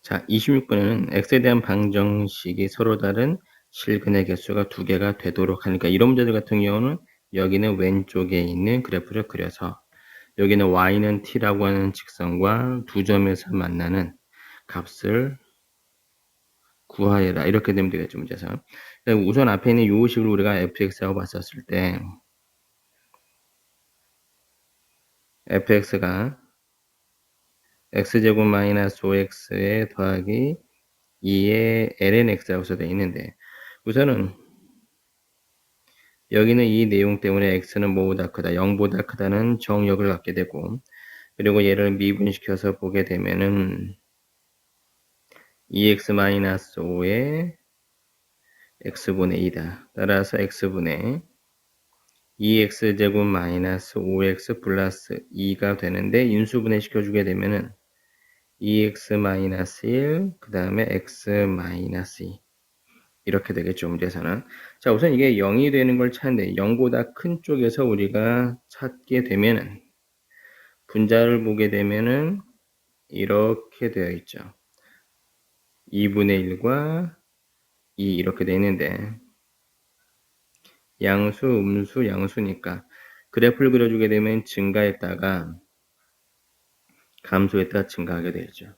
자, 26번에는 x에 대한 방정식이 서로 다른 실근의 개수가 두 개가 되도록 하니까 이런 문제들 같은 경우는 여기는 왼쪽에 있는 그래프를 그려서 여기는 y는 t라고 하는 직선과 두 점에서 만나는 값을 구하여라. 이렇게 되면 되겠죠, 문제에서. 우선 앞에 있는 요 식으로 우리가 fx하고 봤었을 때 fx가 x제곱 마이너스 5x에 더하기 2의 ln x라고 써져 있는데 우선은 여기는 이 내용 때문에 x는 뭐보다 크다, 0보다 크다는 정역을 갖게 되고 그리고 얘를 미분시켜서 보게 되면은 2x-5의 x분의 2다. 따라서 x분의 2x제곱 마이너스 5x 플러스 2가 되는데 인수분해 시켜주게 되면은 2x-1 그 다음에 x-2 이렇게 되겠죠, 문제에서는. 자, 우선 이게 0이 되는 걸 찾는데 0보다 큰 쪽에서 우리가 찾게 되면은 분자를 보게 되면은 이렇게 되어 있죠. 2분의 1과 2 이렇게 되어 있는데 양수, 음수, 양수니까 그래프를 그려주게 되면 증가했다가 감소했다가 증가하게 되죠.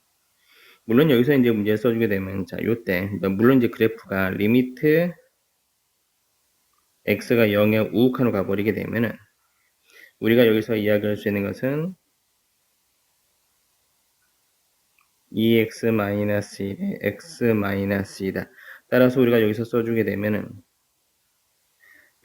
물론 여기서 이제 문제 써주게 되면 자, 요때 물론 이제 그래프가 리미트 x가 0에 우극한으로 가버리게 되면은 우리가 여기서 이야기할 수 있는 것은 2x-1의 x-2다. 따라서 우리가 여기서 써주게 되면은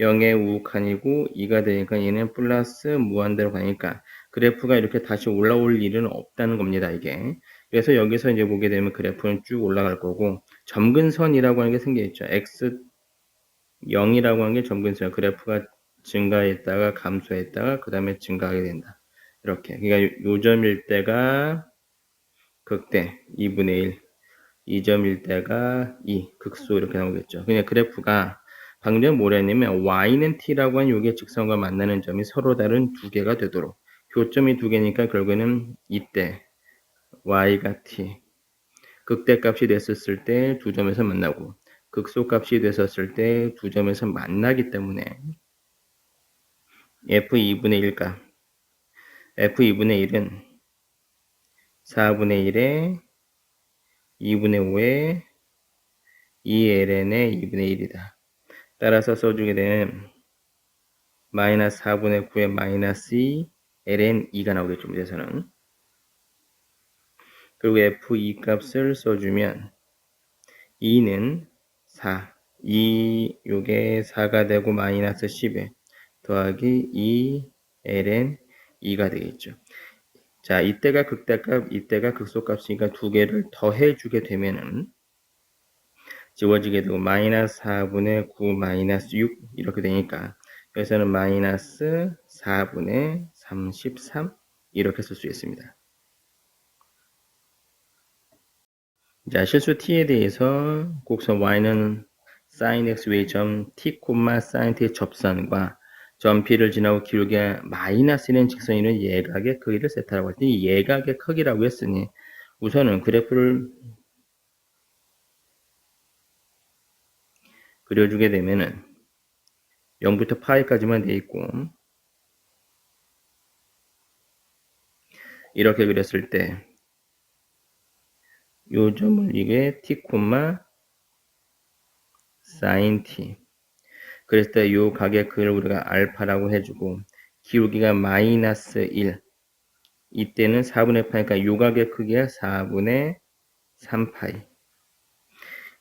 0의 우극한이고 2가 되니까 얘는 플러스 무한대로 가니까 그래프가 이렇게 다시 올라올 일은 없다는 겁니다, 이게. 그래서 여기서 이제 보게 되면 그래프는 쭉 올라갈 거고 점근선이라고 하는 게 생겨있죠. x 0이라고 하는 게 점근선. 그래프가 증가했다가 감소했다가 그 다음에 증가하게 된다. 이렇게. 그러니까 요점일 때가 극대 2분의 1, 2점일 때가 2, 극소 이렇게 나오겠죠. 그냥 그래프가 방금 전에 뭐라 했냐면 y는 t라고 하는 요게 직선과 만나는 점이 서로 다른 두 개가 되도록 교점이 두 개니까 결국에는 이때 y가 t 극대값이 됐었을 때 두 점에서 만나고 극소값이 됐었을 때 두 점에서 만나기 때문에 f2분의 1값 f2분의 1은 4분의 1에 2분의 5에 2ln의 2분의 1이다. 따라서 써주게 되면 마이너스 4분의 9에 마이너스 2 ln 2가 나오겠죠, 문제에서는. 그리고 f2 값을 써주면 2는 4, 2 요게 4가 되고 마이너스 10에 더하기 2 ln 2가 되겠죠. 자, 이때가 극대값, 이때가 극소값이니까 두 개를 더해주게 되면은 지워지게 되고 마이너스 4분의 9 마이너스 6 이렇게 되니까 여기서는 마이너스 4분의 33 이렇게 쓸 수 있습니다. 자, 실수 t에 대해서 곡선 y는 sin x 의 점 t, sin t의 접선과 점 p를 지나고 기울기가 마이너스 1인 직선이는 예각의 크기를 세타라고 할 때 이 예각의 크기라고 했으니 우선은 그래프를 그려주게 되면은 0부터 파이까지만 돼 있고 이렇게 그렸을 때 요 점을 이게 t, sin t 그랬을 때 요 각의 크기를 우리가 알파라고 해주고 기울기가 마이너스 1 이때는 4분의 파니까 요 각의 크기가 4분의 3파이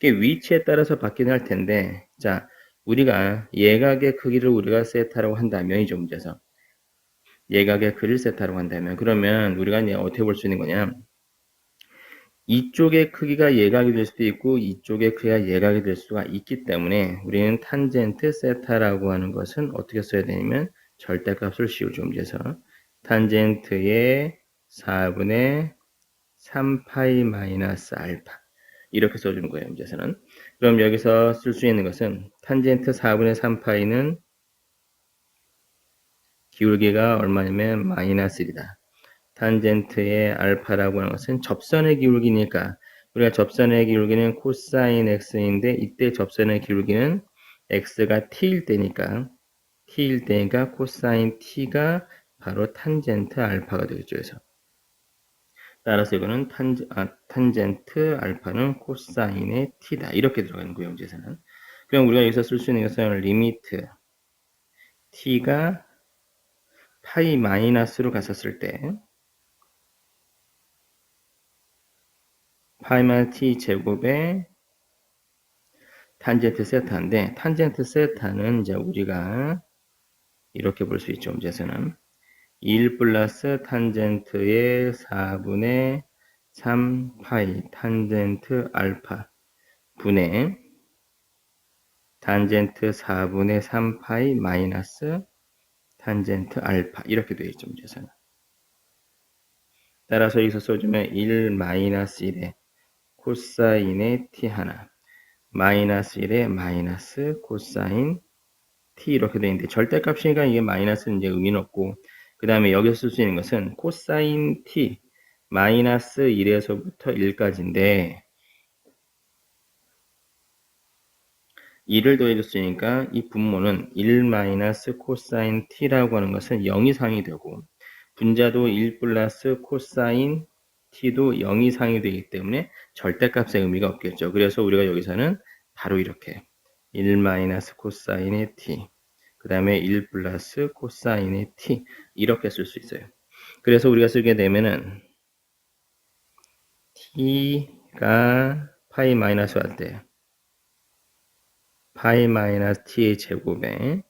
이게 위치에 따라서 바뀌긴 할 텐데 자 우리가 예각의 크기를 우리가 세타라고 한다면 이죠 문제에서 예각의 크기를 세타라고 한다면 그러면 우리가 이제 어떻게 볼 수 있는 거냐 이쪽의 크기가 예각이 될 수도 있고 이쪽의 크기가 예각이 될 수가 있기 때문에 우리는 탄젠트 세타라고 하는 것은 어떻게 써야 되냐면 절대값을 씌우죠 문제에서 탄젠트의 4분의 3파이 마이너스 알파 이렇게 써주는 거예요 문제에서는 그럼 여기서 쓸 수 있는 것은 탄젠트 4분의 3파이는 기울기가 얼마냐면 마이너스 1이다 탄젠트의 알파라고 하는 것은 접선의 기울기니까 우리가 접선의 기울기는 코사인 x인데 이때 접선의 기울기는 x가 t일 때니까 코사인 t가 바로 탄젠트 알파가 되겠죠. 그래서 따라서 이거는 탄젠트 알파는 코사인의 t다. 이렇게 들어가는 거예요, 문제에서는. 그럼 우리가 여기서 쓸 수 있는 것은 리미트 t가 파이 마이너스로 갔었을 때 파이 마이너스 t 제곱에 탄젠트 세타인데 탄젠트 세타는 이제 우리가 이렇게 볼 수 있죠. 문제에서는 1 플러스 탄젠트의 4분의 3 파이 탄젠트 알파 분의 탄젠트 4분의 3 파이 마이너스 탄젠트 알파 이렇게 되어 있죠. 문제에서는. 따라서 여기서 써주면 1 마이너스 1의 코사인의 t 하나 마이너스 1의 마이너스 코사인 t 이렇게 되어 있는데 절대값이니까 이게 마이너스는 이제 의미는 없고 그 다음에 여기서 쓸 수 있는 것은 코사인 t 마이너스 1에서부터 1까지인데 2를 더해줬으니까 이 분모는 1 마이너스 코사인 t라고 하는 것은 0 이상이 되고 분자도 1 플러스 코사인 t도 0 이상이 되기 때문에 절대값의 의미가 없겠죠. 그래서 우리가 여기서는 바로 이렇게 1 마이너스 코사인의 t 그 다음에 1 플러스 코사인의 t 이렇게 쓸 수 있어요. 그래서 우리가 쓰게 되면은 t가 파이 마이너스 할 때 파이 마이너스 t의 제곱에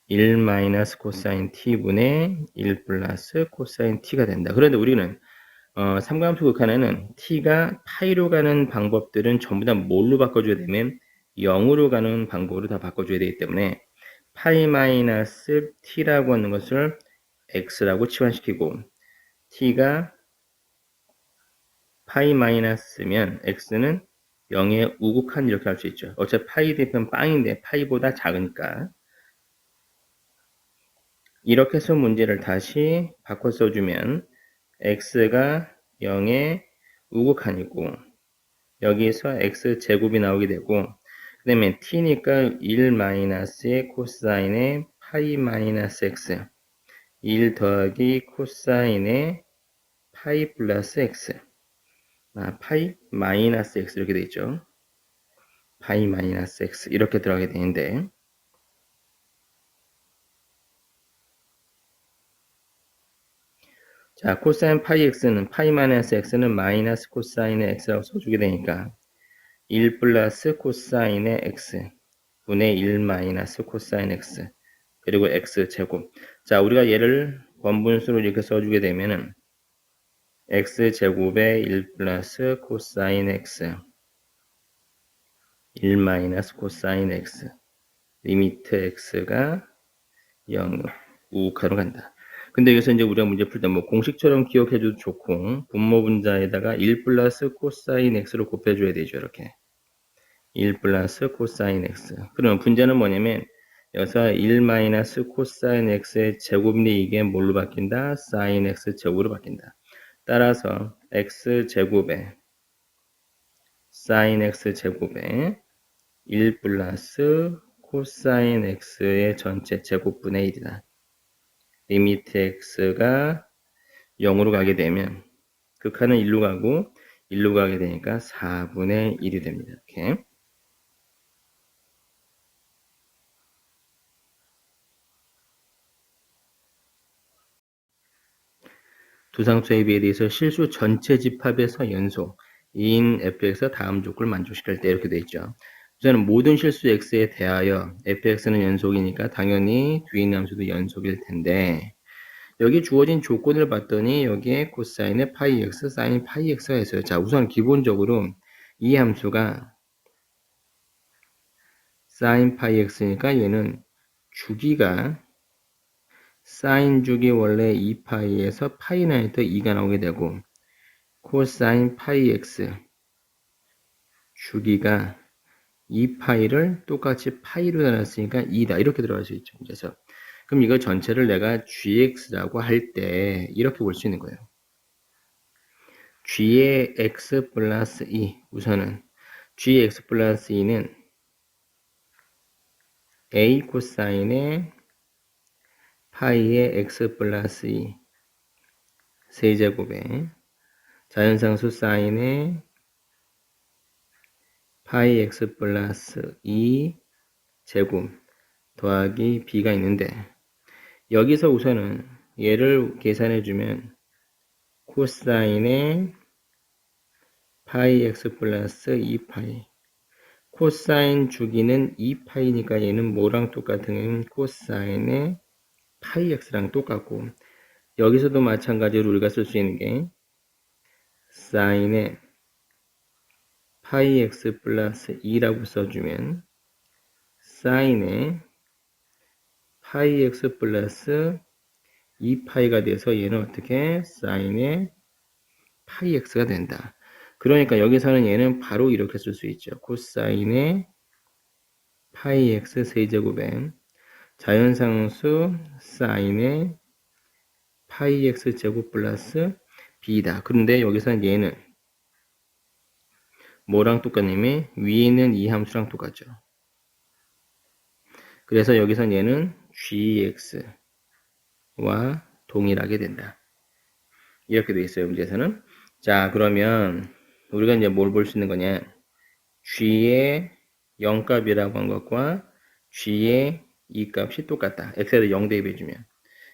1 마이너스 코사인 t분의 1 플러스 코사인 t가 된다. 그런데 우리는 삼각함수 극한에는 t가 파이로 가는 방법들은 전부 다 뭘로 바꿔줘야 되면 0으로 가는 방법으로 다 바꿔줘야 되기 때문에 파이 마이너스 t라고 하는 것을 x라고 치환시키고 t가 파이 마이너스면 x는 0의 우극한 이렇게 할 수 있죠. 어차피 파이 대표는 빵인데 파이보다 작으니까 이렇게 해서 문제를 다시 바꿔 써주면 x가 0의 우극한이고 여기서 x제곱이 나오게 되고 그 다음에 t니까 1 마이너스의 코사인의 파이 마이너스 x 1 더하기 코사인의 파이 플러스 x 파이 마이너스 x 이렇게 되어 있죠. 파이 마이너스 x 이렇게 들어가게 되는데 자 코사인 파이 x는 파이 마이너스 x는 마이너스 코사인의 x라고 써주게 되니까 1 플러스 코사인의 x 분의 1 마이너스 코사인 x 그리고 x 제곱 자 우리가 얘를 번분수로 이렇게 써주게 되면은 x 제곱에 1 플러스 코사인 x 1 마이너스 코사인 x 리미트 x가 0 우극화로 간다. 근데 여기서 이제 우리가 문제 풀 때 뭐 공식처럼 기억해줘도 좋고 분모 분자에다가 1 플러스 코사인 x로 곱해줘야 되죠. 이렇게 1 플러스 코사인 x 그러면 분자는 뭐냐면 여기서 1 마이너스 코사인 x의 제곱인데 이게 뭘로 바뀐다? 사인 x 제곱으로 바뀐다. 따라서 x 제곱에 사인 x 제곱에 1 플러스 코사인 x의 전체 제곱분의 1이다. 리미트 x가 0으로 가게 되면 극한은 1로 가고 1로 가게 되니까 4분의 1이 됩니다. 이렇게. 두상수 AB에 대해서 실수 전체 집합에서 연속 2인 fx가 다음 조건을 만족시킬 때 이렇게 되어 있죠. 우선은 모든 실수 x에 대하여 fx는 연속이니까 당연히 뒤에 있는 함수도 연속일 텐데 여기 주어진 조건을 봤더니 여기에 코사인의 파이 x, 사인 파이 x가 있어요. 자, 우선 기본적으로 이 함수가 사인 파이 x니까 얘는 주기가 사인 주기 원래 2파이에서 파이 나이터 2가 나오게 되고 코사인 파이 x 주기가 2파이를 똑같이 파이로 나눴으니까 2다 이렇게 들어갈 수 있죠. 그래서 그럼 이거 전체를 내가 gx라고 할 때 이렇게 볼 수 있는 거예요. g의 x 플러스 2 우선은 g의 x 플러스 2는 a 코사인의 파이의 x 플러스 2 세제곱에 자연상수 사인의 파이 x 플러스 2 제곱 더하기 b가 있는데 여기서 우선은 얘를 계산해주면 코사인의 파이 x 플러스 2파이 코사인 주기는 2파이니까 얘는 뭐랑 똑같은 코사인의 파이 x랑 똑같고 여기서도 마찬가지로 우리가 쓸 수 있는 게 사인의 파이 x 플러스 2라고 써주면 사인의 파이 x 플러스 2파이가 돼서 얘는 어떻게 사인의 파이 x가 된다. 그러니까 여기서는 얘는 바로 이렇게 쓸 수 있죠. 코사인의 파이 x 세제곱에 자연상수 사인의 파이 x 제곱 플러스 b다. 그런데 여기서는 얘는 뭐랑 똑같냐면 위에 있는 이 함수랑 똑같죠. 그래서 여기서는 얘는 gx와 동일하게 된다. 이렇게 되어 있어요. 문제에서는. 자, 그러면 우리가 이제 뭘 볼 수 있는 거냐? g의 0값이라고 한 것과 g의 2값이 똑같다. x에다 0 대입해주면.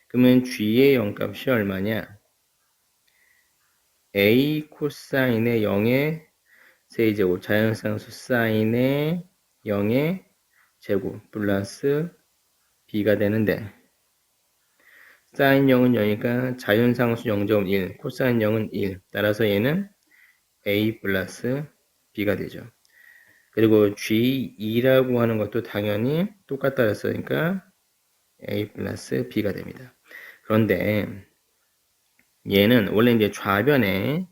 그러면 g의 0값이 얼마냐? a 코사인의 0의 세제곱 자연상수 사인의 0의 제곱 플러스 b가 되는데 사인 0은 0이니까 자연상수 0.1 코사인 0은 1 따라서 얘는 a 플러스 b가 되죠. 그리고 G2라고 하는 것도 당연히 똑같다 했으니까 A 플러스 B가 됩니다. 그런데 얘는 원래 이제 좌변에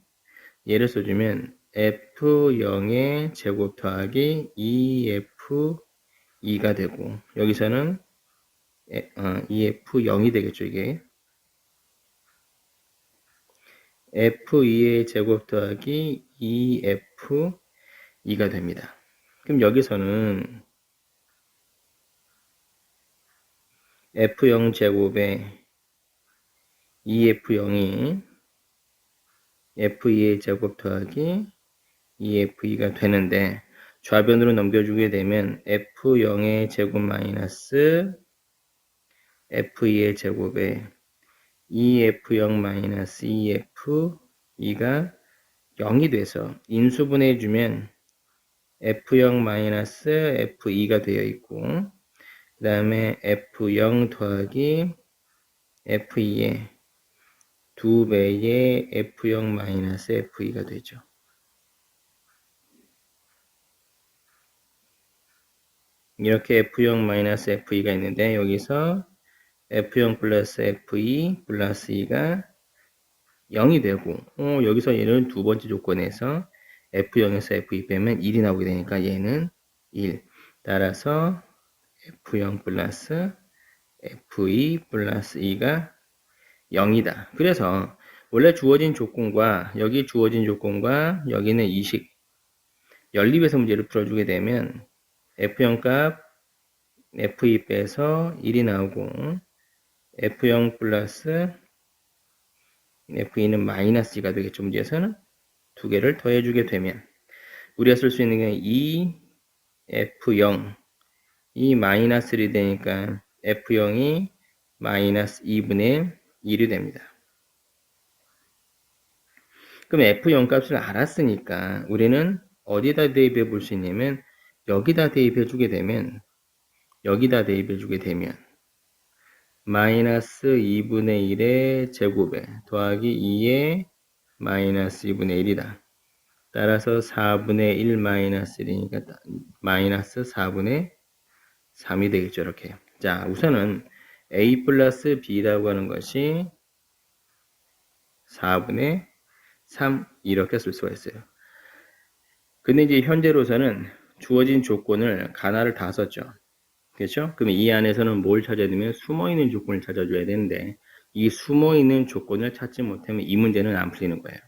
얘를 써주면 F0의 제곱 더하기 2F2가 되고 여기서는 EF0이 되겠죠. 이게 F2의 제곱 더하기 2F2가 됩니다. 그럼 여기서는 F0 제곱에 2F0이 F2의 제곱 더하기 2F2가 되는데 좌변으로 넘겨주게 되면 F0의 제곱 마이너스 F2의 제곱에 2F0 마이너스 2F2가 0이 돼서 인수분해해주면 F0 마이너스 F2가 되어 있고 그 다음에 F0 더하기 F2의 2배의 F0 마이너스 F2가 되죠. 이렇게 F0 마이너스 F2가 있는데 여기서 F0 플러스 F2 플러스 2가 0이 되고 여기서 얘는 두 번째 조건에서 F0에서 F2 빼면 1이 나오게 되니까 얘는 1 따라서 F0 플러스 F2 플러스 2가 0이다. 그래서 원래 주어진 조건과 여기 주어진 조건과 여기는 이식 연립에서 문제를 풀어주게 되면 F0 값 F2 빼서 1이 나오고 F0 플러스 F2는 마이너스 2가 되겠죠. 문제에서는 두 개를 더해주게 되면 우리가 쓸 수 있는 게 2F0 이 마이너스 1이 되니까 F0이 마이너스 2분의 1이 됩니다. 그럼 F0 값을 알았으니까 우리는 어디다 대입해 볼 수 있냐면 여기다 대입해 주게 되면 마이너스 2분의 1의 제곱에 더하기 2의 마이너스 2분의 1이다. 따라서 4분의 1 마이너스 1이니까 마이너스 4분의 3이 되겠죠. 이렇게. 자, 우선은 A 플러스 B라고 하는 것이 4분의 3 이렇게 쓸 수가 있어요. 근데 이제 현재로서는 주어진 조건을 가나를 다 썼죠. 그렇죠? 그럼 이 안에서는 뭘 찾아야 되면 숨어있는 조건을 찾아줘야 되는데 이 숨어있는 조건을 찾지 못하면 이 문제는 안 풀리는 거예요.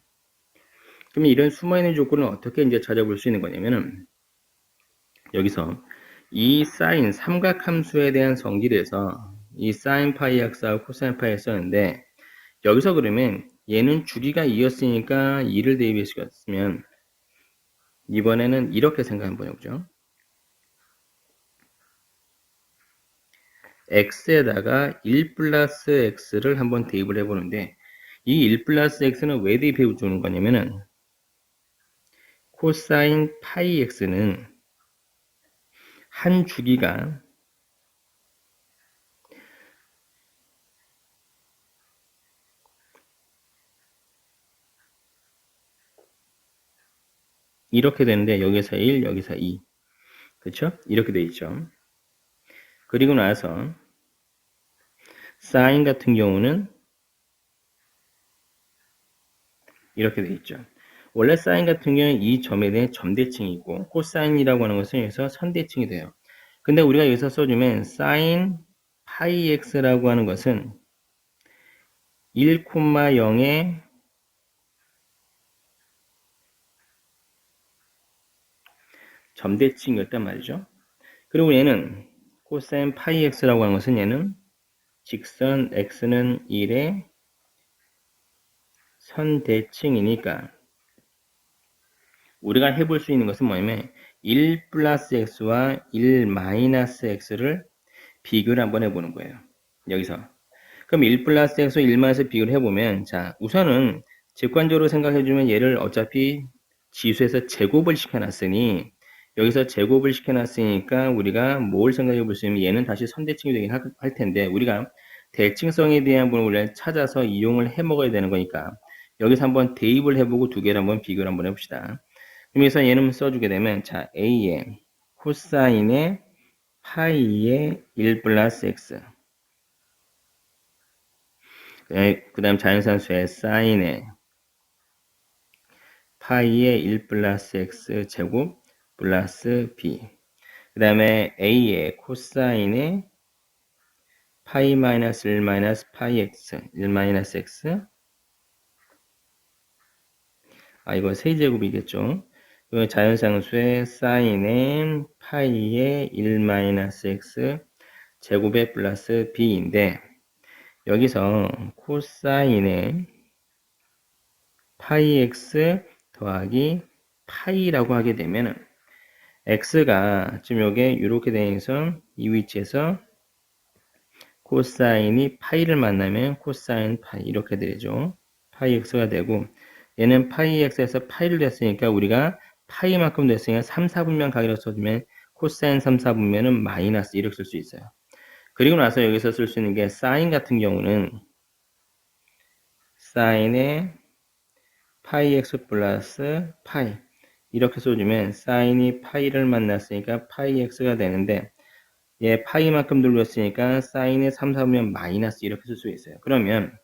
그러면 이런 숨어있는 조건을 어떻게 이제 찾아볼 수 있는 거냐면은, 여기서 이 사인 삼각함수에 대한 성질에서 이 사인 파이 x하고 코사인 파이 x였는데, 여기서 그러면 얘는 주기가 2였으니까 2를 대입했으면 이번에는 이렇게 생각 한번 해보죠. x에다가 1 플러스 x를 한번 대입을 해보는데, 이 1 플러스 x는 왜 대입해 주는 거냐면은 코사인 파이 x는 한 주기가 이렇게 되는데, 여기서 1, 여기서 2. 그렇죠? 이렇게 돼 있죠. 그리고 나서 사인 같은 경우는 이렇게 돼 있죠. 원래 사인 같은 경우는 이 점에 대한 점대칭이 있고, 코사인이라고 하는 것은 여기서 선대칭이 돼요. 근데 우리가 여기서 써주면 사인 파이 x라고 하는 것은 1,0의 점대칭이었단 말이죠. 그리고 얘는 코사인 파이 x라고 하는 것은 얘는 직선 x는 1의 선대칭이니까 우리가 해볼 수 있는 것은 뭐냐면 1 플러스 x와 1 마이너스 x를 비교를 한번 해보는 거예요. 여기서. 그럼 1 플러스 x와 1 마이너스 비교를 해보면, 자, 우선은 직관적으로 생각해주면 얘를 어차피 지수에서 제곱을 시켜놨으니, 여기서 제곱을 시켜놨으니까 우리가 뭘 생각해 볼 수 있냐면 얘는 다시 선대칭이 되긴 할 텐데, 우리가 대칭성에 대한 부분을 우리가 찾아서 이용을 해 먹어야 되는 거니까, 여기서 한번 대입을 해보고 두 개를 한번 비교를 한번 해봅시다. 그래서 얘는 써주게 되면, 자, a의 코사인의 파이의 1 플러스 x. 그 다음 자연산수의 사인의 파이의 1 플러스 x 제곱 플러스 b. 그 다음에 a의 코사인의 파이 마이너스 1 마이너스 파이 x 1 마이너스 x. 이거 세제곱이겠죠. 그 자연상수의 사인의 파이의 1 마이너스 x 제곱의 플러스 b인데, 여기서 코사인의 파이 x 더하기 파이라고 하게 되면 x가 지금 요게 이렇게 되어서 이 위치에서 코사인이 파이를 만나면 코사인 파이 이렇게 되죠. 파이 x가 되고, 얘는 파이 x에서 파이를 됐으니까 우리가 파이만큼 됐으니까 3, 4분면 가기로 써주면 코사인 3, 4분면은 마이너스 이렇게 쓸 수 있어요. 그리고 나서 여기서 쓸 수 있는 게 사인 같은 경우는 사인의 파이 x 플러스 파이 이렇게 써주면 사인이 파이를 만났으니까 파이 x가 되는데, 얘 파이만큼 돌렸으니까 사인의 3, 4분면 마이너스 이렇게 쓸 수 있어요. 그러면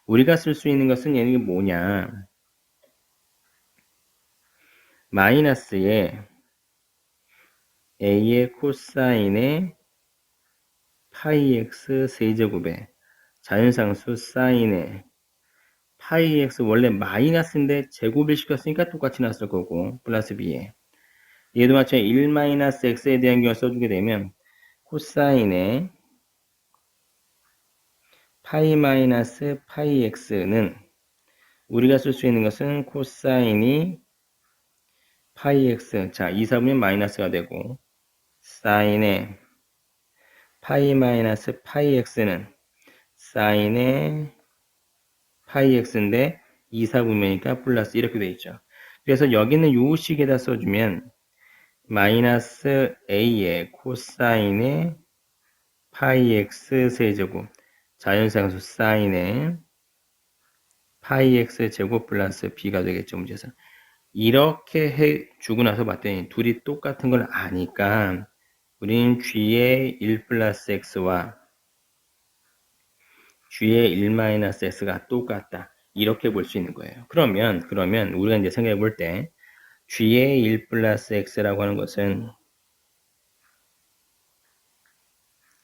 우리가 쓸 수 있는 것은 얘는 뭐냐, 마이너스에 a의 코사인의 파이 x 세제곱에 자연상수 사인의 파이 x 원래 마이너스인데 제곱을 시켰으니까 똑같이 나왔을 거고 플러스 b에 얘도 마찬가지 1 마이너스 x에 대한 경우 써주게 되면 코사인의 파이 마이너스 파이 x는 우리가 쓸 수 있는 것은 코사인이 파이 x, 자 2, 4분면 마이너스가 되고, 사인의 파이 마이너스 파이 x는 사인의 파이 x인데 2, 4분면이니까 플러스 이렇게 되어 있죠. 그래서 여기는 요 식에다 써주면 마이너스 a의 코사인의 파이 x 세제곱 자연상수 사인의 파이 x 제곱 플러스 b가 되겠죠. 문제에서 이렇게 해주고 나서 봤더니 둘이 똑같은 걸 아니까 우린 g의 1 플러스 x와 g의 1 마이너스 x가 똑같다 이렇게 볼 수 있는 거예요. 그러면 우리가 이제 생각해 볼 때 g의 1 플러스 x라고 하는 것은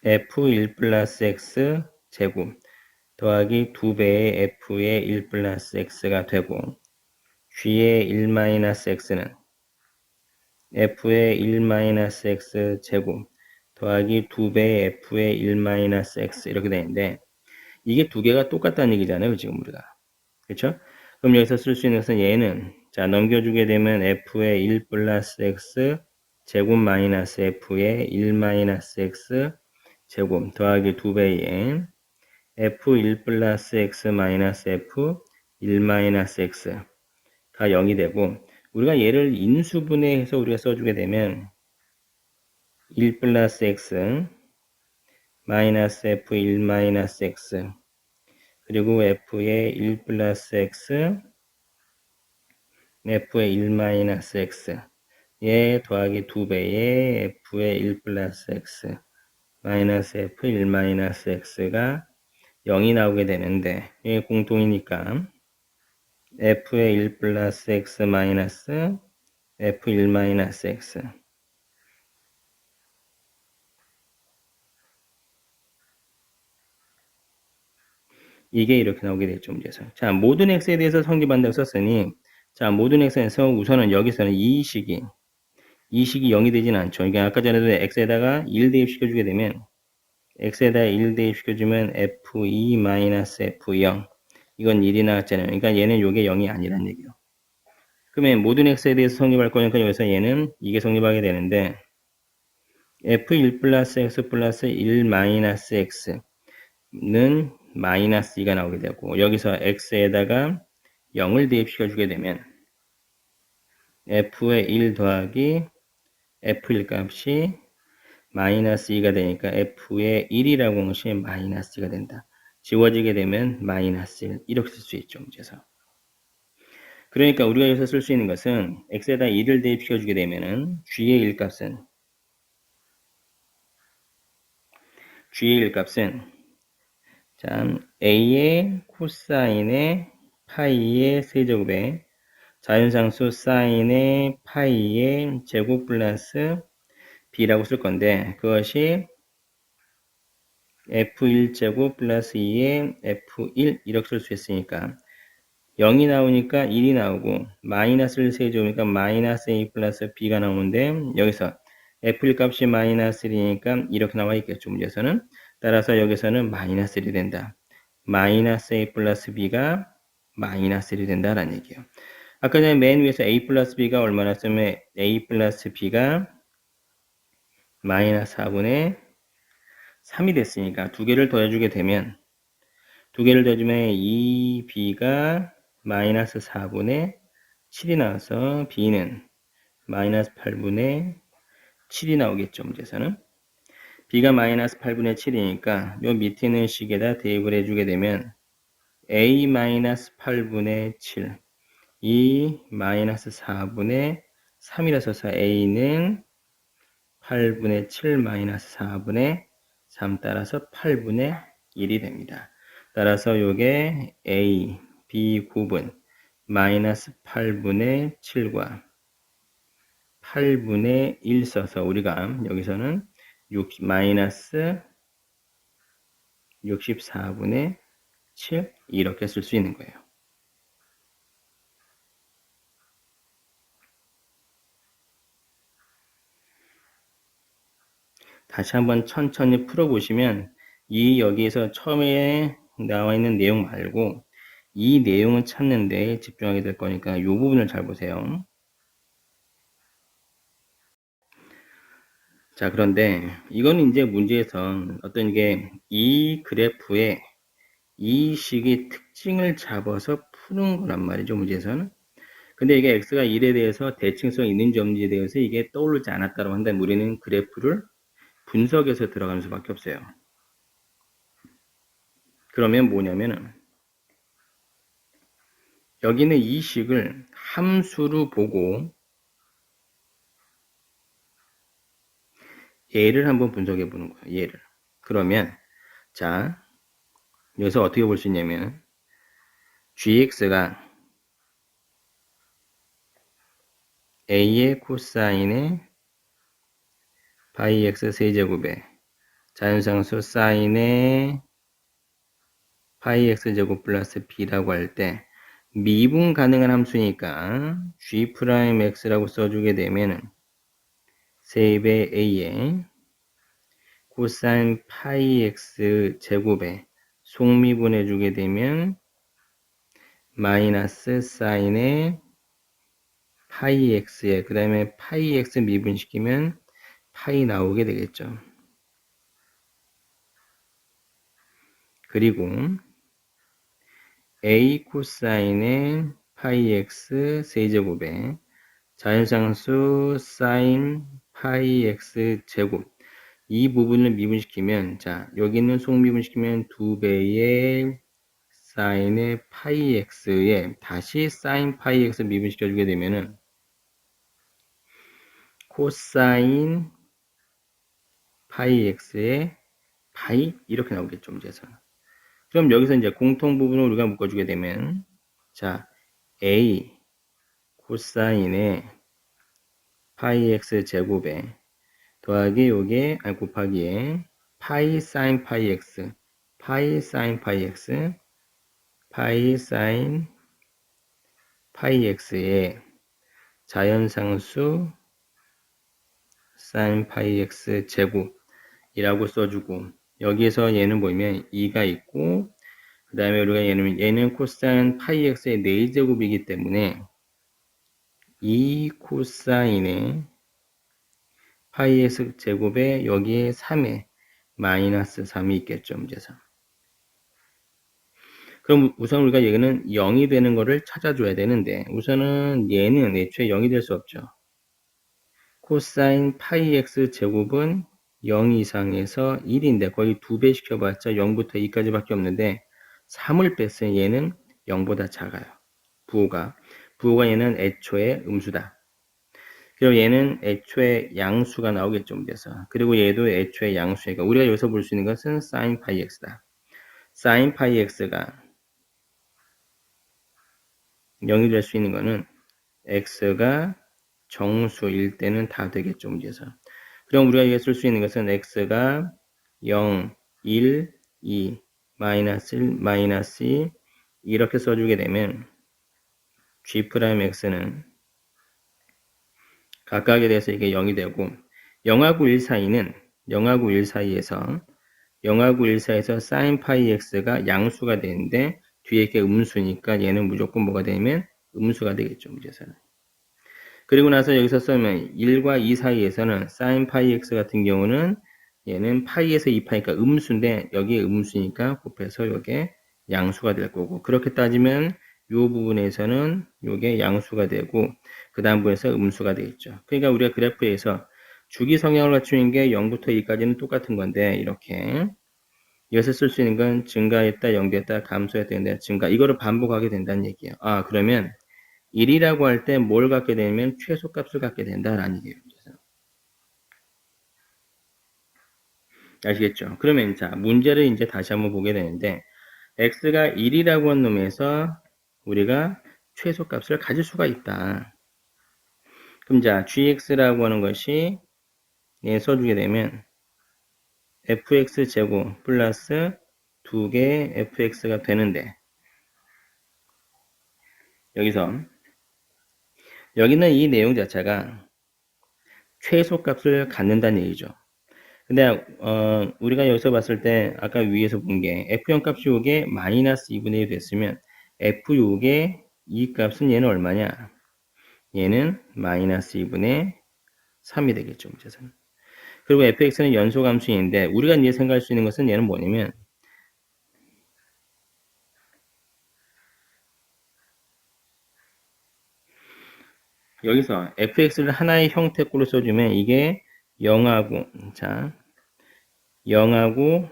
f1 플러스 x 제곱 더하기 2배의 f의 1 플러스 x가 되고, g의 1-x는 f의 1-x 제곱 더하기 2배의 f의 1-x 이렇게 되는데 이게 두 개가 똑같다는 얘기잖아요. 지금 우리가. 그렇죠? 그럼 여기서 쓸 수 있는 것은 얘는 자 넘겨주게 되면 f의 1 플러스 x 제곱 마이너스 f의 1-x 제곱 더하기 2배의 f1 플러스 x 마이너스 f 1-x 다 0이 되고 우리가 얘를 인수분해해서 우리가 써주게 되면 1 플러스 x 마이너스 f 1-x 그리고 f의 1 플러스 x f의 1-x 얘 더하기 2배의 f의 1 플러스 x 마이너스 f 1-x가 0이 나오게 되는데 이게 공통이니까 f의 1 플러스 x 마이너스 f 1-x 이게 이렇게 나오게 됐죠, 문제에서. 자, 모든 x에 대해서 성립한다고 썼으니 자, 모든 x에서 우선은 여기서는 이 식이 0이 되진 않죠. 그러니까 아까 전에도 x에다가 1 대입시켜주게 되면 x에다 1 대입시켜주면 f2-f0 이건 1이 나왔잖아요. 그러니까 얘는 요게 0이 아니란 얘기예요. 그러면 모든 x에 대해서 성립할 거니까 여기서 얘는 이게 성립하게 되는데 f1 플러스 x 플러스 1-x는 마이너스 2가 나오게 되고 여기서 x에다가 0을 대입시켜주게 되면 f의 1 더하기 f1 값이 마이너스 2가 되니까 f의 1이라고 하는 것이 마이너스 2가 된다. 지워지게 되면 마이너스 1 이렇게 쓸 수 있죠. 문제에서. 그러니까 우리가 여기서 쓸 수 있는 것은 x에다 1을 대입시켜주게 되면은 g의 1값은 자, a의 코사인의 파이의 세제곱에 자연상수 사인의 파이의 제곱 플러스 b라고 쓸 건데 그것이 f1제곱 플러스 2의 f1 이렇게 쓸 수 있으니까 0이 나오니까 1이 나오고 마이너스를 세제곱이니까 마이너스 a 플러스 b가 나오는데 여기서 f1 값이 마이너스 1이니까 이렇게 나와 있겠죠. 문제에서는. 따라서 여기서는 마이너스 1이 된다. 마이너스 a 플러스 b가 마이너스 1이 된다라는 얘기예요. 아까 전에 맨 위에서 a 플러스 b가 얼마나 쓰면 a 플러스 b가 마이너스 4분의 3이 됐으니까 두 개를 더해주게 되면 2b가 마이너스 4분의 7이 나와서 b는 마이너스 8분의 7이 나오겠죠. 문제에서는. b가 마이너스 8분의 7이니까 요 밑에 있는 식에다 대입을 해주게 되면 a 마이너스 8분의 7 이 마이너스 4분의 3이라 써서 a는 8분의 7 마이너스 4분의 3 따라서 8분의 1이 됩니다. 따라서 요게 a, b 곱은 마이너스 8분의 7과 8분의 1 써서 우리가 여기서는 마이너스 64분의 7 이렇게 쓸 수 있는 거예요. 다시 한번 천천히 풀어보시면 이 여기에서 처음에 나와 있는 내용 말고 이 내용을 찾는데 집중하게 될 거니까 이 부분을 잘 보세요. 자, 그런데 이거는 이제 문제에서 어떤 게 이 그래프의 이 식의 특징을 잡아서 푸는 거란 말이죠, 문제에서는. 근데 이게 x가 1에 대해서 대칭성 있는지 없는지에 대해서 이게 떠오르지 않았다고 한다면 우리는 그래프를 분석해서 들어가는 수밖에 없어요. 그러면 뭐냐면은 여기는 이 식을 함수로 보고 얘를 한번 분석해 보는 거예요. 얘를. 그러면 자 여기서 어떻게 볼 수 있냐면 gx가 a의 코사인의 파이 x 세제곱에 자연상수 사인의 파이 x 제곱 플러스 b라고 할 때 미분 가능한 함수니까 G'X라고 써주게 되면은 세입의 A에 코사인 파이 X 제곱에 속미분해주게 되면 마이너스 사인의 파이 X에 그 다음에 파이 X 미분시키면 파이 나오게 되겠죠. 그리고 A 코사인의 파이 X 세제곱에 자연상수 사인 파이 X 제곱 이 부분을 미분시키면 자 여기는 속미분시키면 2배의 사인의 파이 X에 다시 사인 파이 X 미분시켜주게 되면은 코사인 파이 X에 파이 이렇게 나오겠죠. 문제에서. 그럼 여기서 이제 공통 부분을 우리가 묶어주게 되면 자 A 코사인의 파이 X 제곱에 더하기 요게 아니 곱하기에 파이 사인 파이 X 파이 사인 파이 X 파이 사인 파이 X에 자연상수 사인 파이 X 제곱이라고 써주고 여기에서 얘는 보이면 2가 있고 그 다음에 우리가 얘는 코사인 파이 X의 4제곱이기 때문에 2 코사인의 파이 X 제곱에 여기에 3에 마이너스 3이 있겠죠. 문제에서. 그럼 우선 우리가 얘는 0이 되는 거를 찾아줘야 되는데 우선은 얘는 애초에 0이 될 수 없죠. 코사인 파이 X 제곱은 0 이상에서 1인데 거의 2배 시켜봤자 0부터 2까지 밖에 없는데 3을 뺐으니 얘는 0보다 작아요. 부호가 얘는 애초에 음수다. 그리고 얘는 애초에 양수가 나오겠죠. 문제에서. 그리고 얘도 애초에 양수니까 우리가 여기서 볼 수 있는 것은 사인 파이 X다. 사인 파이 X가 0이 될 수 있는 거는 X가 정수일 때는 다 되겠죠. 문제에서. 그럼 우리가 여기 쓸 수 있는 것은 X가 0, 1, 2, 마이너스 1, 마이너스 2 이렇게 써주게 되면 G'X는 각각에 대해서 이게 0이 되고 0하고 1 사이는 0하고 1 사이에서 0하고 1 사이에서 sin 파이 x가 양수가 되는데 뒤에 이렇게 음수니까 얘는 무조건 뭐가 되면 음수가 되겠죠. 문제에서는. 그리고 나서 여기서 쓰면 1과 2 사이에서는 sin 파이 x 같은 경우는 얘는 파이에서 2파니까 음수인데 여기에 음수니까 곱해서 이게 양수가 될 거고 그렇게 따지면 이 부분에서는 이게 양수가 되고 그 다음 부분에서 음수가 되겠죠. 그러니까 우리가 그래프에서 주기 성향을 갖추는 게 0부터 2까지는 똑같은 건데 이렇게 여기서 쓸 수 있는 건 증가했다, 연계했다, 감소했다, 된다, 증가 이거를 반복하게 된다는 얘기예요. 아 그러면 1이라고 할 때 뭘 갖게 되면 최소값을 갖게 된다라는 얘기예요. 아시겠죠? 그러면 자 문제를 이제 다시 한번 보게 되는데 x가 1이라고 한 놈에서 우리가 최소값을 가질 수가 있다. 그럼 자 gx라고 하는 것이 예, 써주게 되면 fx 제곱 플러스 2개 fx가 되는데 여기는 이 내용 자체가 최소값을 갖는다는 얘기죠. 근데 우리가 여기서 봤을 때 아까 위에서 본 게 F0 값이 요게 마이너스 2분의 1 됐으면 F 요게 이 값은 얘는 얼마냐? 얘는 마이너스 2분의 3이 되겠죠. 문제에서는. 그리고 fx는 연소함수인데 우리가 이제 생각할 수 있는 것은 얘는 뭐냐면 여기서 fx를 하나의 형태꼴로 써주면 이게 0하고 자 0하고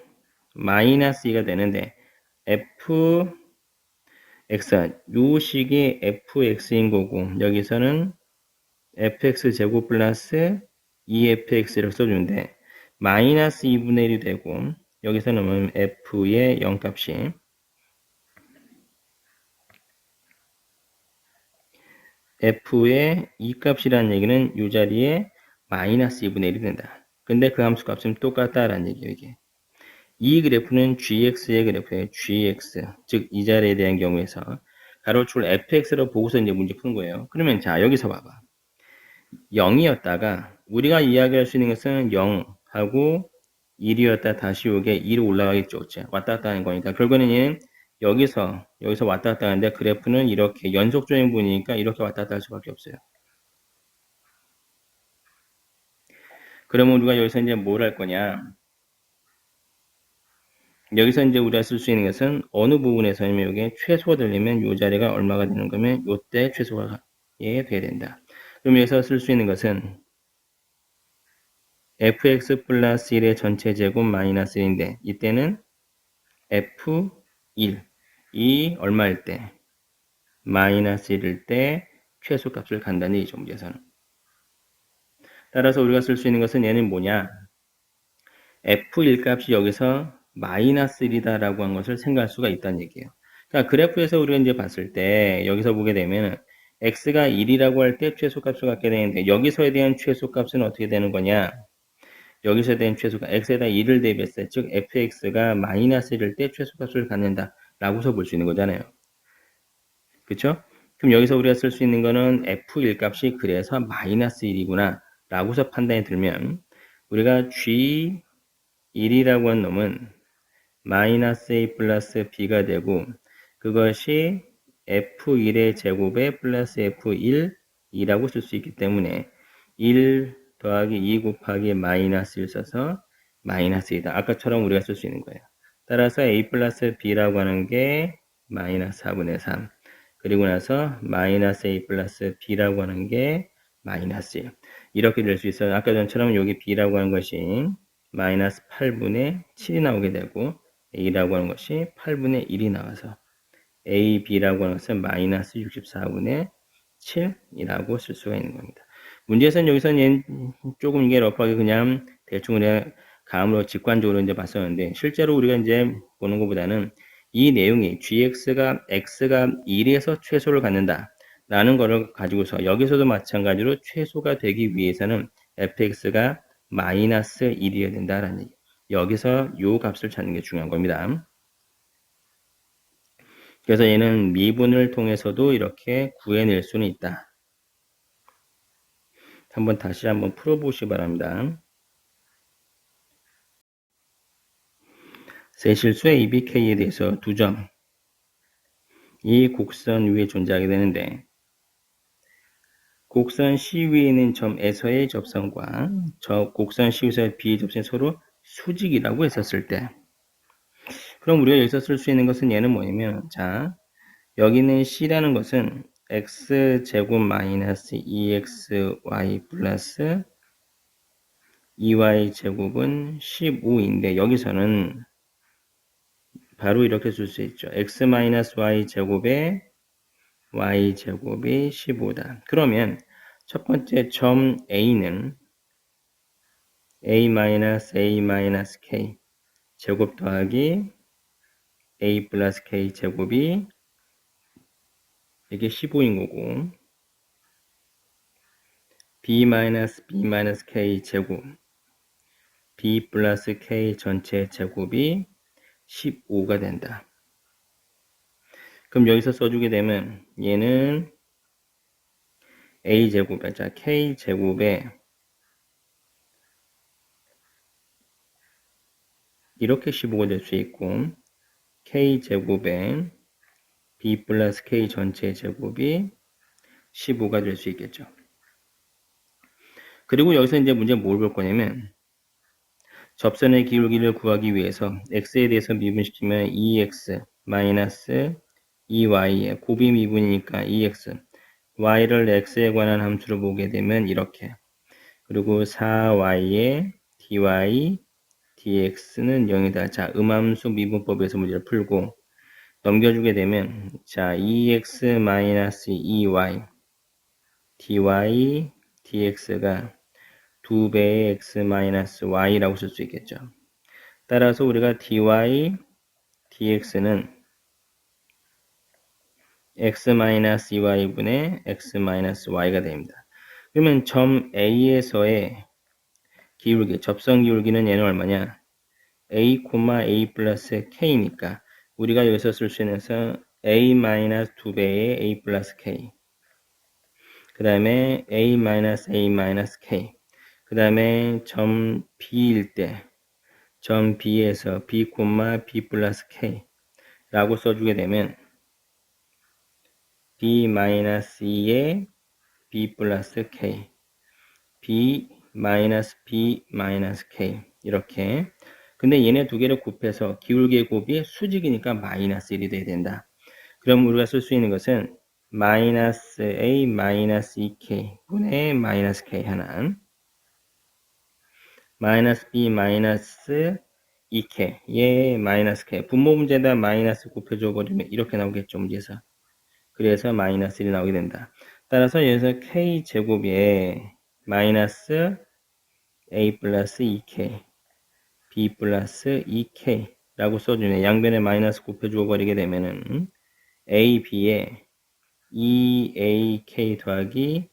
마이너스 2가 되는데 fx 요 식이 fx인 거고 여기서는 fx 제곱 플러스 2fx를 써주는데 마이너스 2분의 1이 되고 여기서는 f의 0값이 f의 2값이라는 얘기는 이 자리에 마이너스 2분의 1이 된다. 근데 그 함수 값은 똑같다라는 얘기예요. 이게. 이 그래프는 gx의 그래프예요. gx 즉 이 자리에 대한 경우에서 가로축을 fx로 보고서 이제 문제 푸는 거예요. 그러면 자, 여기서 봐봐. 0이었다가 우리가 이야기할 수 있는 것은 0하고 1이었다 다시 요게 2로 올라가겠죠. 왔다 갔다 하는 거니까. 결국에는 얘는 여기서 왔다 갔다 하는데 그래프는 이렇게 연속 조형분이니까 이렇게 왔다 갔다 할 수밖에 없어요. 그러면 우리가 여기서 이제 뭘 할 거냐? 여기서 이제 우리가 쓸 수 있는 것은 어느 부분에서냐면 이게 최소가 되려면 이 자리가 얼마가 되는 거면 이때 최소가 돼야 된다. 그럼 여기서 쓸 수 있는 것은 fx 플러스 1의 전체 제곱 마이너스 1인데 이때는 f1 이 얼마일 때? 마이너스 1일 때 최소값을 간다는 얘기죠. 문제에서는. 따라서 우리가 쓸 수 있는 것은 얘는 뭐냐? f1 값이 여기서 마이너스 1이다 라고 한 것을 생각할 수가 있다는 얘기예요. 그러니까 그래프에서 우리가 이제 봤을 때 여기서 보게 되면 x가 1이라고 할 때 최소값을 갖게 되는데 여기서에 대한 최소값은 어떻게 되는 거냐? 여기서에 대한 최소값 x에다 1을 대비했을 때 즉 fx가 마이너스 1일 때 최소값을 갖는다 라고서 볼 수 있는 거잖아요. 그쵸? 그럼 여기서 우리가 쓸 수 있는 거는 f1 값이 그래서 마이너스 1이구나 라고서 판단이 들면 우리가 g1이라고 한 놈은 마이너스 a 플러스 b가 되고 그것이 f1의 제곱에 플러스 f1이라고 쓸 수 있기 때문에 1 더하기 2 곱하기 마이너스 1 써서 마이너스 2다. 아까처럼 우리가 쓸 수 있는 거예요. 따라서 a 플러스 b라고 하는 게 마이너스 4분의 3 그리고 나서 마이너스 a 플러스 b라고 하는 게 마이너스 1 이렇게 될 수 있어요. 아까 전처럼 여기 b라고 하는 것이 마이너스 8분의 7이 나오게 되고 a라고 하는 것이 8분의 1이 나와서 a, b라고 하는 것은 마이너스 64분의 7이라고 쓸 수가 있는 겁니다. 문제에서는 여기서는 조금 이게 러프하게 그냥 대충 우리가 감으로 직관적으로 이제 봤었는데 실제로 우리가 이제 보는 것보다는 이 내용이 gx가 x가 1에서 최소를 갖는다 라는 거를 가지고서 여기서도 마찬가지로 최소가 되기 위해서는 fx가 마이너스 1이어야 된다라는 얘기. 여기서 요 값을 찾는 게 중요한 겁니다. 그래서 얘는 미분을 통해서도 이렇게 구해낼 수는 있다. 다시 한번 풀어보시기 바랍니다. 세실수 ABK에 대해서 2점. 이 곡선 위에 존재하게 되는데 곡선 C 위에 있는 점에서의 접선과 저 곡선 C 위에서의 B의 접선이 서로 수직이라고 했었을 때 그럼 우리가 여기서 쓸 수 있는 것은 얘는 뭐냐면 자 여기 있는 C라는 것은 x제곱 마이너스 2xy 플러스 2y제곱은 15인데 여기서는 바로 이렇게 쓸 수 있죠. x 마이너스 y제곱에 y제곱이 15다. 그러면 첫 번째 점 A는 a 마이너스 a 마이너스 k 제곱 더하기 a 플러스 k 제곱이 이게 15인 거고 b 마이너스 b 마이너스 k 제곱 b 플러스 k 전체 제곱이 15가 된다. 그럼 여기서 써주게 되면 얘는 a제곱에 자 k제곱에 이렇게 15가 될 수 있고 k제곱에 b 플러스 k 전체 제곱이 15가 될 수 있겠죠. 그리고 여기서 이제 문제 뭘 볼 거냐면 접선의 기울기를 구하기 위해서 x에 대해서 미분시키면 2x 마이너스 2y의 고비 미분이니까 2x y를 x에 관한 함수로 보게 되면 이렇게 그리고 4y의 dy dx는 0이다. 자, 음함수 미분법에서 문제를 풀고 넘겨주게 되면 자 2x 마이너스 2y dy dx가 2배의 x 마이너스 y라고 쓸 수 있겠죠. 따라서 우리가 dy dx는 x 마이너스 2y분의 x 마이너스 y가 됩니다. 그러면 점 A에서의 기울기, 접선 기울기는 얘는 얼마냐? a, a 플러스 k니까 우리가 여기서 쓸 수 있는 것은 a 마이너스 2배의 a 플러스 k. 그 다음에 a 마이너스 a 마이너스 k. 그 다음에 점 b일 때 점 b에서 b, b 플러스 k 라고 써주게 되면 b 마이너스 2의 b 플러스 k, b 마이너스 b 마이너스 k 이렇게. 근데 얘네 두 개를 곱해서 기울기의 곱이 수직이니까 마이너스 1이 돼야 된다. 그럼 우리가 쓸 수 있는 것은 마이너스 a 마이너스 2k 분의 마이너스 k 하나, 마이너스 b 마이너스 2k 얘 마이너스 k 분모 문제에다 마이너스 곱해줘 버리면 이렇게 나오겠죠 문제에서. 그래서 마이너스 1이 나오게 된다. 따라서 여기서 k 제곱에 마이너스 a 플러스 2k b 플러스 2k 라고 써주네. 양변에 마이너스 곱해줘 버리게 되면은 a, b에 2ak 더하기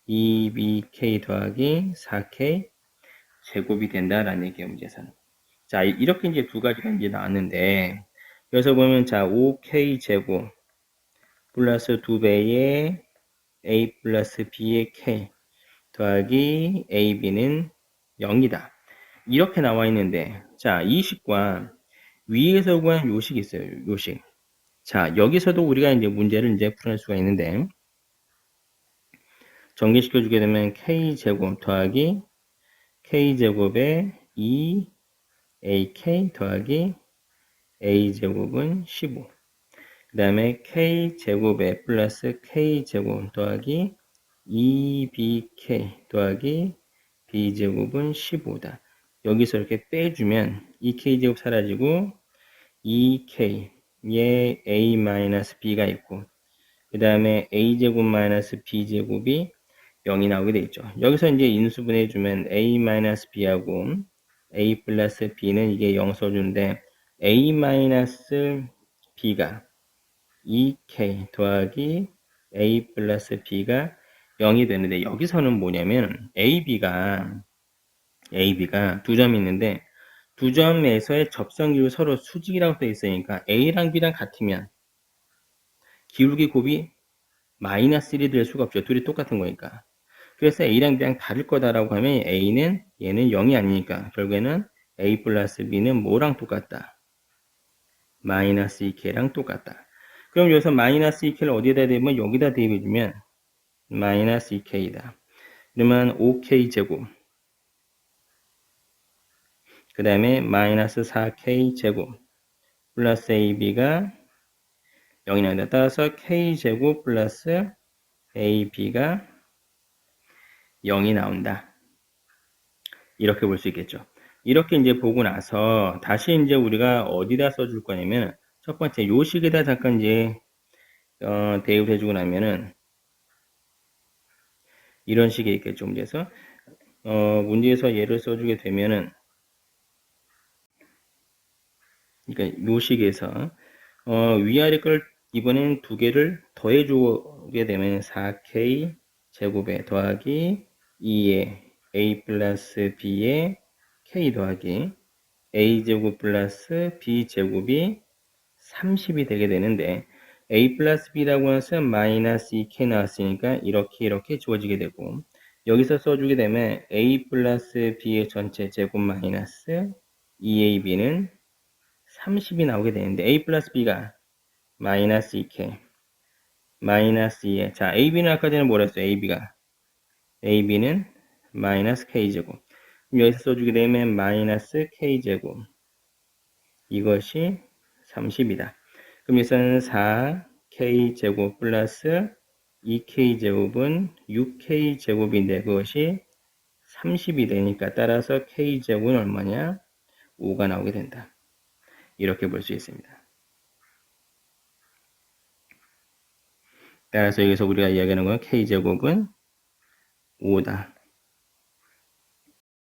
2bk 더하기 4k 제곱이 된다라는 얘기예요, 문제에서는. 자, 이렇게 이제 두 가지가 이제 나왔는데, 여기서 보면, 자, 5k 제곱 플러스 2배의 a 플러스 b의 k 더하기 ab는 0이다. 이렇게 나와 있는데, 자, 이 식과 위에서 구한 요식이 있어요, 요식. 자, 여기서도 우리가 이제 문제를 이제 풀어낼 수가 있는데, 전개시켜주게 되면 k제곱 더하기 k제곱에 2ak 더하기 a제곱은 15. 그 다음에 k제곱에 플러스 k제곱 더하기 2bk 더하기 b제곱은 15다. 여기서 이렇게 빼주면 2k제곱 사라지고 2k 에 a-b가 있고 그 다음에 a제곱 마이너스 b제곱이 0이 나오게 되겠죠. 여기서 이제 인수분해 주면 a-b하고 a 플러스 b는 이게 0 써주는데 a-b가 2k 더하기 a 플러스 b가 0이 되는데 여기서는 뭐냐면 ab가 두 점이 있는데 두 점에서의 접선기울이 서로 수직이라고 되어 있으니까 a랑 b랑 같으면 기울기 곱이 마이너스 1이 될 수가 없죠. 둘이 똑같은 거니까. 그래서 a랑 b랑 다를 거다라고 하면 a는 얘는 0이 아니니까 결국에는 a 플러스 b는 뭐랑 똑같다? 마이너스 2k랑 똑같다. 그럼 여기서 마이너스 2k를 어디에다 대면 여기다 대입해주면 마이너스 2k이다. 그러면 5k 제곱 그 다음에 마이너스 4k 제곱 플러스 ab가 0이 나온다. 따라서 k 제곱 플러스 ab가 0이 나온다. 이렇게 볼 수 있겠죠. 이렇게 이제 보고 나서 다시 이제 우리가 어디다 써줄 거냐면 첫 번째 요식에다 잠깐 이제 대입을 해주고 나면은 이런 식이 있겠죠. 문제에서 문제에서 예를 써주게 되면은 그러니까 요식에서 위아래 걸 이번엔 두 개를 더해 주게 되면 4k 제곱에 더하기 2에 a 플러스 b에 k 더하기 a제곱 플러스 b제곱이 30이 되게 되는데 a 플러스 b라고 하는 것은 마이너스 2k 나왔으니까 이렇게 주어지게 되고 여기서 써주게 되면 a 플러스 b의 전체 제곱 마이너스 2ab는 30이 나오게 되는데 a 플러스 b가 마이너스 2k 마이너스 2에 자 ab는 아까 전에 뭐라 했어요? ab는 마이너스 k제곱 여기서 써주게 되면 마이너스 k제곱 이것이 30이다. 그럼 여기서는 4k제곱 플러스 2k제곱은 6k제곱인데 그것이 30이 되니까 따라서 k제곱은 얼마냐? 5가 나오게 된다. 이렇게 볼 수 있습니다. 따라서 여기서 우리가 이야기하는 건 k제곱은 5다.